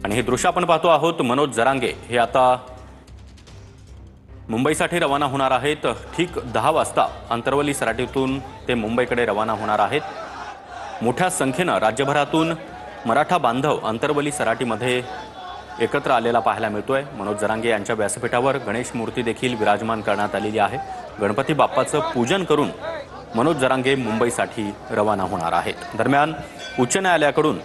आणि हे दृश्य आपण पाहतो आहोत। मनोज जरांगे हे आता मुंबईसाठी रवाना होणार आहेत। ठीक 10 वाजता अंतरवली सराटीतून ते मुंबईकडे रवाना होणार आहेत। मोठ्या संख्येने राज्यभरातून मराठा बांधव अंतरवली सराटीमध्ये एकत्र आलेला पाहायला मिळतोय। मनोज जरांगे यांच्या व्यासपीठावर गणेश मूर्ती देखील विराजमान करण्यात आलेली आहे। गणपती बाप्पाचं पूजन करून मनोज जरांगे मुंबईसाठी रवाना होणार आहेत। दरम्यान उच्च न्यायालयाकडून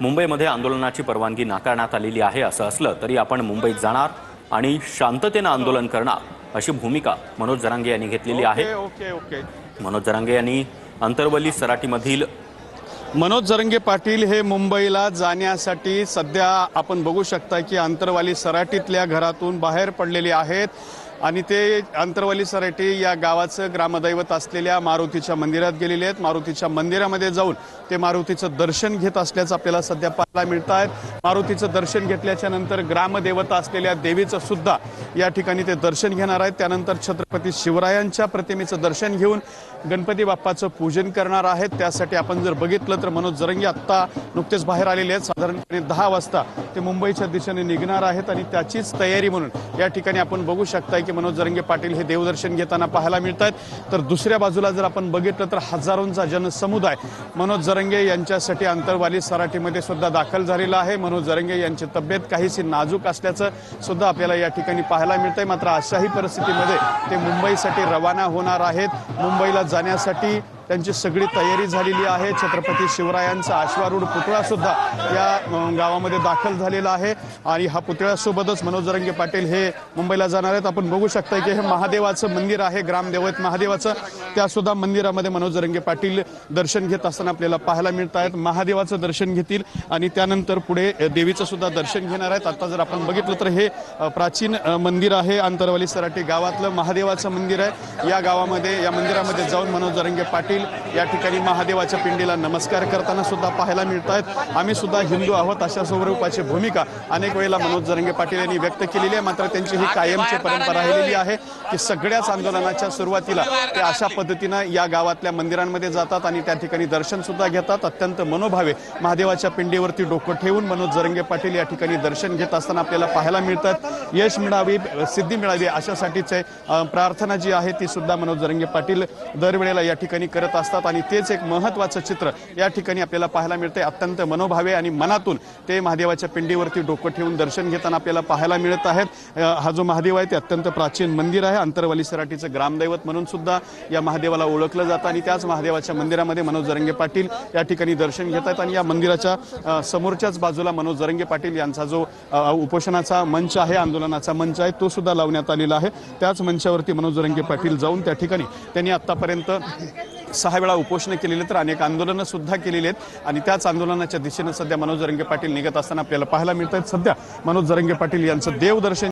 मुंबईमध्ये आंदोलनाची परवानगी नाकारण्यात आलेली आहे। असं असलं तरी आपण मुंबईत जाणार आणि शांततेने आंदोलन करणार अशी भूमिका मनोज जरांगे यांनी घेतलेली आहे। मनोज जरांगे यांनी अंतरवली सराटीमधील मनोज जरांगे पाटील हे मुंबईला जाण्यासाठी सध्या आपण बघू शकता की अंतरवाली सराटीतल्या घरातून बाहेर पडलेले आहेत आणि ते अंतरवली सराटी या गावाचं ग्रामदैवत असलेल्या मारुतीच्या मंदिरात गेलेले आहेत। मारुतीच्या मंदिरामध्ये जाऊन ते मारुतीचं दर्शन घेत असल्याचं आपल्याला सध्या पाहायला मिळत आहे। मारुतीचं दर्शन घेतल्याच्या नंतर ग्रामदेवता असलेल्या देवीचं सुद्धा या ठिकाणी ते दर्शन घेणार आहेत। त्यानंतर छत्रपती शिवरायांच्या प्रतिमेचं दर्शन घेऊन गणपती बाप्पाचं पूजन करणार आहेत। त्यासाठी आपण जर बघितलं तर मनोज जरांगे आत्ता नुकतेच बाहेर आलेले आहेत। साधारणपणे 10 वाजता ते मुंबईच्या दिशेने निघणार आहेत आणि त्याचीच तयारी म्हणून या ठिकाणी आपण बघू शकता की मनोज जरांगे पाटील हे देवदर्शन घेताना पाहायला मिळत आहेत। तर दुसऱ्या बाजूला जर आपण बघितलं तर हजारोंचा जनसमुदाय मनोज जरांगे यांच्यासाठी अंतरवाली सराटीमध्ये सुद्धा दाखल झालेला आहे। मनोज जरांगे यांची तब्येत काहीशी नाजूक असल्याचं सुद्धा आपल्याला या ठिकाणी पाहायला मिळतंय। मात्र अशाही परिस्थितीमध्ये ते मुंबईसाठी रवाना होणार आहेत। मुंबईला जाण्यासाठी त्यांची सगळी तयारी झालेली आहे। छत्रपती शिवरायांचा अश्वारूढ पुतळा सुद्धा या गावामध्ये दाखल झालेला आहे आणि हा पुतळ्यासोबतच मनोज जरांगे पाटील हे मुंबईला जाणार आहेत। आपण बघू शकता की हे महादेवाचं मंदिर आहे, ग्रामदेवत महादेवाचं, त्या सुद्धा मंदिरामध्ये मनोज जरांगे पाटील दर्शन घेत असताना आपल्याला पाहायला मिळत आहेत। महादेवाचं दर्शन घेतील आणि त्यानंतर पुढे देवीचं सुद्धा दर्शन घेणार आहेत। आता जर आपण बघितलं तर हे प्राचीन मंदिर आहे, अंतरवली सराटी गावातलं महादेवाचं मंदिर आहे। या गावामध्ये या मंदिरामध्ये जाऊन मनोज जरांगे पाटील या ठिकाणी महादेवाच्या पिंडीला नमस्कार करताना सुद्धा पाहायला मिळत आहेत। आम्ही सुद्धा हिंदू आहोत अशा स्वरूपाची भूमिका अनेक वेळेला मनोज जरांगे पाटील यांनी व्यक्त केलेली आहे। मात्र त्यांची ही कायमची परंपरा राहिलेली आहे की सगळ्याच आंदोलनाच्या सुरुवातीला ते अशा पद्धतीनं या गावातल्या मंदिरांमध्ये जातात आणि त्या ठिकाणी दर्शन सुद्धा घेतात। अत्यंत मनोभावे महादेवाच्या पिंडीवरती डोकं ठेवून मनोज जरांगे पाटील या ठिकाणी दर्शन घेत असताना आपल्याला पाहायला मिळतात। यश मिळावी, सिद्धी मिळावी अशासाठीचे प्रार्थना जी आहे ती सुद्धा मनोज जरांगे पाटील दरवेळेला या ठिकाणी करत असतात आणि तेच एक महत्त्वाचं चित्र या ठिकाणी आपल्याला पाहायला मिळते। अत्यंत मनोभावे आणि मनातून ते महादेवाच्या पिंडीवरती डोकं ठेवून दर्शन घेताना आपल्याला पाहायला मिळत आहेत। हा जो महादेव आहे ते अत्यंत प्राचीन मंदिर आहे। अंतरवली सराटीचं ग्रामदैवत म्हणून सुद्धा या महादेवाला ओळखलं जातं आणि त्याच महादेवाच्या मंदिरामध्ये मनोज जरांगे पाटील या ठिकाणी दर्शन घेत आहेत आणि या मंदिराच्या समोरच्याच बाजूला मनोज जरांगे पाटील यांचा जो उपोषणाचा मंच आहे, आंदोलनाचा मंच आहे, तो सुद्धा लावण्यात आलेला आहे। त्याच मंचावरती मनोज जरांगे पाटील जाऊन त्या ठिकाणी त्यांनी आतापर्यंत 6 वेळा उपोषण केलेले तर अनेक आंदोलनं सुद्धा केलेली आहेत आणि त्याच आंदोलनाच्या दिशेने सध्या मनोज जरांगे पाटील निघत असताना आपल्याला पाहायला मिळत आहेत। सध्या मनोज जरांगे पाटील यांचं देवदर्शन